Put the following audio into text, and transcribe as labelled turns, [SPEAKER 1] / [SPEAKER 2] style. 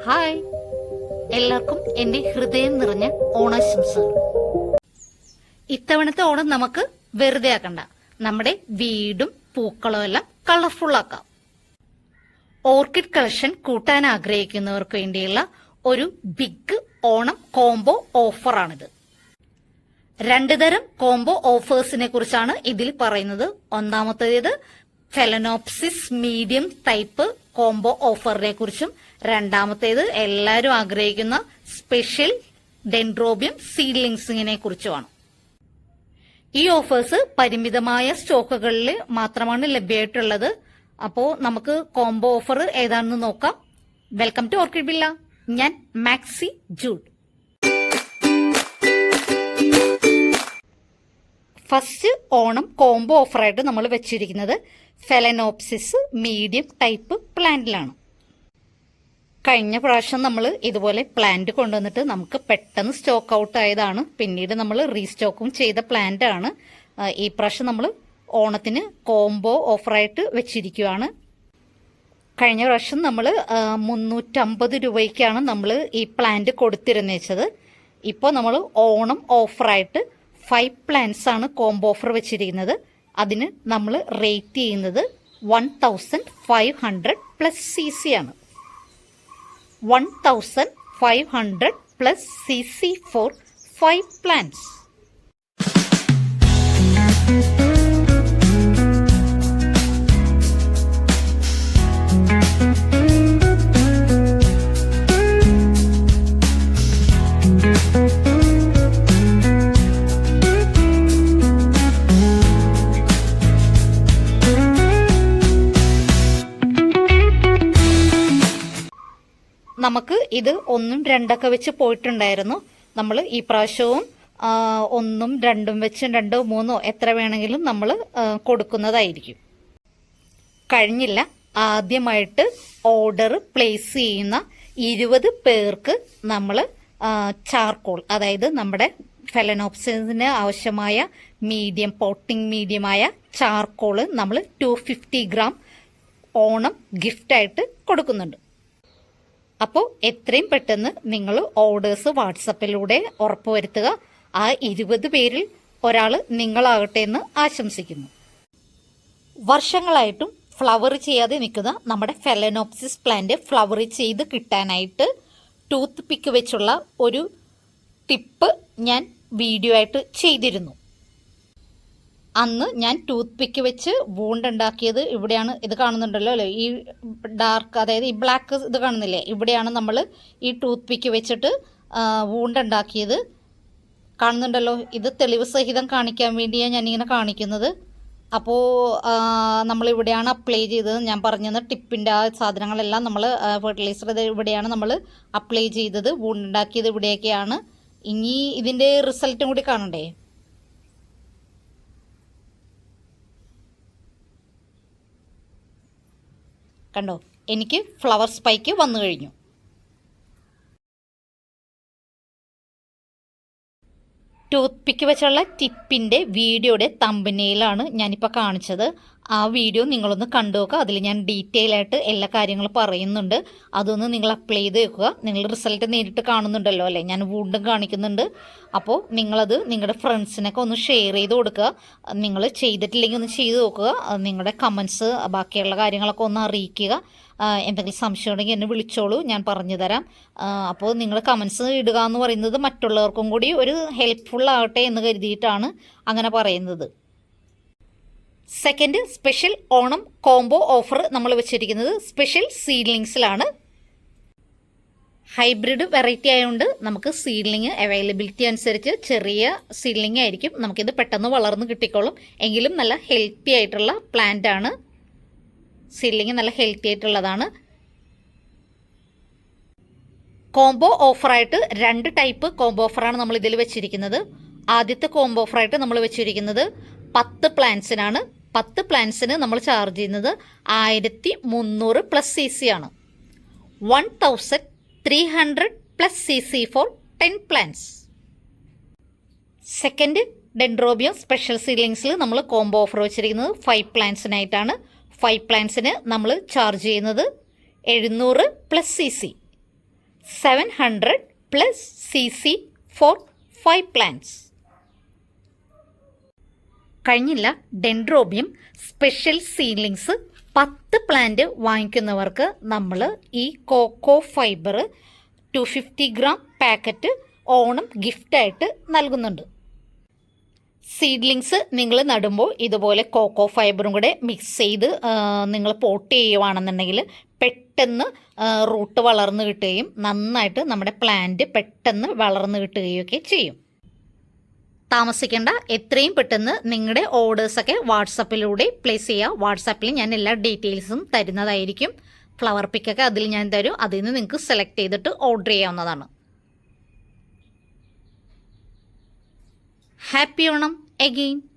[SPEAKER 1] Hi, എല്ലാവർക്കും എൻ്റെ ഹൃദയം നിറഞ്ഞ ഓണാശംസകൾ. ഇത്തവണത്തെ ഓണം നമുക്ക് വെറുതെ ആക്കണ്ട. നമ്മുടെ വീടും പൂക്കളും എല്ലാം കളർഫുൾ ആക്കാം. ഓർക്കിഡ് കളക്ഷൻ കൂട്ടാൻ ആഗ്രഹിക്കുന്നവർക്ക് വേണ്ടിയുള്ള ഒരു ബിഗ് ഓണം കോംബോ ഓഫറാണിത്. 2 തരം കോംബോ ഓഫേഴ്സിനെ കുറിച്ചാണ് ഇതിൽ പറയുന്നത്. ഒന്നാമത്തേത് ഫെലനോപ്സിസ് മീഡിയം ടൈപ്പ് കോംബോ ഓഫറിനെ കുറിച്ചും, രണ്ടാമത്തേത് എല്ലാവരും ആഗ്രഹിക്കുന്ന സ്പെഷ്യൽ ഡെൻഡ്രോബിയം സീഡ്ലിങ്സിനെ കുറിച്ചുമാണ്. ഈ ഓഫേഴ്സ് പരിമിതമായ സ്റ്റോക്കുകളിൽ മാത്രമാണ് ലഭ്യമായിട്ടുള്ളത്. അപ്പോൾ നമുക്ക് കോംബോ ഓഫർ ഏതാണെന്ന് നോക്കാം. Welcome to Orchid Villa. ഞാൻ Maxi Jude. First Onam combo ഓഫറായിട്ട് നമ്മൾ വെച്ചിരിക്കുന്നത് ഫെലനോപ്സിസ് മീഡിയം ടൈപ്പ് പ്ലാന്റിലാണ്. കഴിഞ്ഞ പ്രാവശ്യം നമ്മൾ ഇതുപോലെ പ്ലാന്റ് കൊണ്ടുവന്നിട്ട് നമുക്ക് പെട്ടെന്ന് സ്റ്റോക്ക് ഔട്ട് ആയതാണ്. പിന്നീട് നമ്മൾ റീസ്റ്റോക്കും ചെയ്ത പ്ലാന്റ് ആണ്. ഈ പ്രാവശ്യം നമ്മൾ ഓണത്തിന് കോംബോ ഓഫറായിട്ട് വെച്ചിരിക്കുകയാണ്. കഴിഞ്ഞ പ്രാവശ്യം നമ്മൾ 350 രൂപയ്ക്കാണ് നമ്മൾ ഈ പ്ലാന്റ് കൊടുത്തിരുന്നേച്ചത്. ഇപ്പോൾ നമ്മൾ ഓണം ഓഫറായിട്ട് 5 പ്ലാന്റ്സ് ആണ് കോംബോ ഓഫർ വെച്ചിരിക്കുന്നത്. അതിന് നമ്മൾ റേറ്റ് ചെയ്യുന്നത് 1500 പ്ലസ് CC ആണ്. 1500 പ്ലസ് CC ഫോർ 5 പ്ലാന്റ്സ്. നമുക്ക് ഇത് 1ഉം 2ഒക്കെ വെച്ച് പോയിട്ടുണ്ടായിരുന്നു. നമ്മൾ ഈ പ്രാവശ്യവും 1ഉം 2ഉം വെച്ച് 2ഓ 3ഓ എത്ര വേണമെങ്കിലും നമ്മൾ കൊടുക്കുന്നതായിരിക്കും. കഴിഞ്ഞില്ല, ആദ്യമായിട്ട് ഓർഡർ പ്ലേസ് ചെയ്യുന്ന 20 പേർക്ക് നമ്മൾ ചാർക്കോൾ, അതായത് നമ്മുടെ ഫെലനോപ്സിസിന് ആവശ്യമായ മീഡിയം പോട്ടിംഗ് മീഡിയമായ ചാർക്കോള് നമ്മൾ 250 ഗ്രാം ഓണം ഗിഫ്റ്റായിട്ട് കൊടുക്കുന്നുണ്ട്. അപ്പോൾ എത്രയും പെട്ടെന്ന് നിങ്ങൾ ഓർഡേഴ്സ് വാട്സപ്പിലൂടെ ഉറപ്പുവരുത്തുക. ആ 20 പേരിൽ ഒരാൾ നിങ്ങളാകട്ടെ എന്ന് ആശംസിക്കുന്നു. വർഷങ്ങളായിട്ടും ഫ്ലവർ ചെയ്യാതെ നിൽക്കുന്ന നമ്മുടെ ഫെലനോപ്സിസ് പ്ലാന്റ് ഫ്ലവർ ചെയ്ത് കിട്ടാനായിട്ട് ടൂത്ത് പിക്ക് വെച്ചുള്ള ഒരു ടിപ്പ് ഞാൻ വീഡിയോ ആയിട്ട് ചെയ്തിരുന്നു. അന്ന് ഞാൻ ടൂത്ത് പിക്ക് വെച്ച് വൂണ്ട് ഉണ്ടാക്കിയത് ഇവിടെയാണ്. ഇത് കാണുന്നുണ്ടല്ലോ അല്ലേ, ഈ ഡാർക്ക്, അതായത് ഈ ബ്ലാക്ക് ഇത് കാണുന്നില്ലേ, ഇവിടെയാണ് നമ്മൾ ഈ ടൂത്ത് പിക്ക് വെച്ചിട്ട് വൂണ്ട് ഉണ്ടാക്കിയത്. കാണുന്നുണ്ടല്ലോ, ഇത് തെളിവ് സഹിതം കാണിക്കാൻ വേണ്ടിയാണ് ഞാനിങ്ങനെ കാണിക്കുന്നത്. അപ്പോൾ നമ്മളിവിടെയാണ് അപ്ലൈ ചെയ്തത്. ഞാൻ പറഞ്ഞത് ടിപ്പിൻ്റെ ആ സാധനങ്ങളെല്ലാം നമ്മൾ ഫെർട്ടിലൈസർ ഇവിടെയാണ് നമ്മൾ അപ്ലൈ ചെയ്തത്. വൂണ്ട് ഉണ്ടാക്കിയത് ഇവിടെയൊക്കെയാണ്. ഇനി ഇതിൻ്റെ റിസൾട്ടും കൂടി കാണണ്ടേ. കണ്ടോ, എനിക്ക് ഫ്ലവർ സ്പൈക്ക് വന്നു കഴിഞ്ഞു. ടൂത്ത് പിക്ക് വെച്ചുള്ള ടിപ്പിൻ്റെ വീഡിയോയുടെ തമ്പനെയിലാണ് ഞാനിപ്പോൾ കാണിച്ചത്. ആ വീഡിയോ നിങ്ങളൊന്ന് കണ്ടു നോക്കുക. അതിൽ ഞാൻ ഡീറ്റെയിൽ ആയിട്ട് എല്ലാ കാര്യങ്ങളും പറയുന്നുണ്ട്. അതൊന്ന് നിങ്ങൾ അപ്ലൈ ചെയ്ത് വെക്കുക. നിങ്ങൾ റിസൾട്ട് നേരിട്ട് കാണുന്നുണ്ടല്ലോ അല്ലേ, ഞാൻ വീണ്ടും കാണിക്കുന്നുണ്ട്. അപ്പോൾ നിങ്ങളത് നിങ്ങളുടെ ഫ്രണ്ട്സിനൊക്കെ ഒന്ന് ഷെയർ ചെയ്ത് കൊടുക്കുക. നിങ്ങൾ ചെയ്തിട്ടില്ലെങ്കിൽ ഒന്ന് ചെയ്ത് നോക്കുക. നിങ്ങളുടെ കമൻസ്, ബാക്കിയുള്ള കാര്യങ്ങളൊക്കെ ഒന്ന് അറിയിക്കുക. എന്തെങ്കിലും സംശയം ഉണ്ടെങ്കിൽ എന്നെ വിളിച്ചോളൂ, ഞാൻ പറഞ്ഞു തരാം. അപ്പോൾ നിങ്ങൾ കമൻസ് ഇടുക എന്ന് പറയുന്നത് മറ്റുള്ളവർക്കും കൂടി ഒരു ഹെൽപ്ഫുൾ ആകട്ടെ എന്ന് കരുതിയിട്ടാണ് അങ്ങനെ പറയുന്നത്. Second special Onam combo offer നമ്മൾ വെച്ചിരിക്കുന്നത് സ്പെഷ്യൽ സീഡ്ലിങ്സിലാണ്. ഹൈബ്രിഡ് വെറൈറ്റി ആയതുകൊണ്ട് നമുക്ക് സീഡ്ലിങ് അവൈലബിലിറ്റി അനുസരിച്ച് ചെറിയ സീഡ്ലിങ് ആയിരിക്കും. നമുക്കിത് പെട്ടെന്ന് വളർന്ന് കിട്ടിക്കോളും. എങ്കിലും നല്ല ഹെൽത്തി ആയിട്ടുള്ള പ്ലാന്റ് ആണ്. സീഡ്ലിങ് നല്ല ഹെൽത്തി ആയിട്ടുള്ളതാണ്. കോംബോ ഓഫറായിട്ട് 2 ടൈപ്പ് കോംബോ ഓഫറാണ് നമ്മൾ ഇതിൽ വെച്ചിരിക്കുന്നത്. ആദ്യത്തെ കോംബോ ഓഫറായിട്ട് നമ്മൾ വെച്ചിരിക്കുന്നത് 10 പ്ലാന്റ്സിനാണ്. 10 പ്ലാന്റ്സിന് നമ്മൾ ചാർജ് ചെയ്യുന്നത് 1300 പ്ലസ് CC ആണ്. 1300 plus CC for 10 plants. Second dendrobium special സീഡ്ലിങ്സിൽ നമ്മൾ കോംബോ ഓഫർ വെച്ചിരിക്കുന്നത് 5 പ്ലാന്റ്സിനായിട്ടാണ്. 5 പ്ലാന്റ്സിന് നമ്മൾ ചാർജ് ചെയ്യുന്നത് 700 plus CC. 700 plus CC for 5 plants. കഴിഞ്ഞില്ല, ഡെൻഡ്രോബിയം സ്പെഷ്യൽ സീഡ്ലിങ്സ് 10 പ്ലാന്റ് വാങ്ങിക്കുന്നവർക്ക് നമ്മൾ ഈ coco fibre 250 gram packet Onam ഗിഫ്റ്റായിട്ട് നൽകുന്നുണ്ട്. സീഡ്ലിങ്സ് നിങ്ങൾ നടുമ്പോൾ ഇതുപോലെ കോക്കോ ഫൈബറും കൂടെ മിക്സ് ചെയ്ത് നിങ്ങൾ പോട്ട് ചെയ്യുവാണെന്നുണ്ടെങ്കിൽ പെട്ടെന്ന് റൂട്ട് വളർന്നു കിട്ടുകയും നന്നായിട്ട് നമ്മുടെ പ്ലാന്റ് പെട്ടെന്ന് വളർന്നു കിട്ടുകയൊക്കെ ചെയ്യും. താമസിക്കേണ്ട, എത്രയും പെട്ടെന്ന് നിങ്ങളുടെ ഓർഡേഴ്സൊക്കെ വാട്സപ്പിലൂടെ പ്ലേസ് ചെയ്യുക. വാട്സാപ്പിൽ ഞാൻ എല്ലാ ഡീറ്റെയിൽസും തരുന്നതായിരിക്കും. ഫ്ലവർ പിക്കൊക്കെ അതിൽ ഞാൻ തരും. അതിൽ നിന്ന് നിങ്ങൾക്ക് സെലക്ട് ചെയ്തിട്ട് ഓർഡർ ചെയ്യാവുന്നതാണ്. Happy Onam again.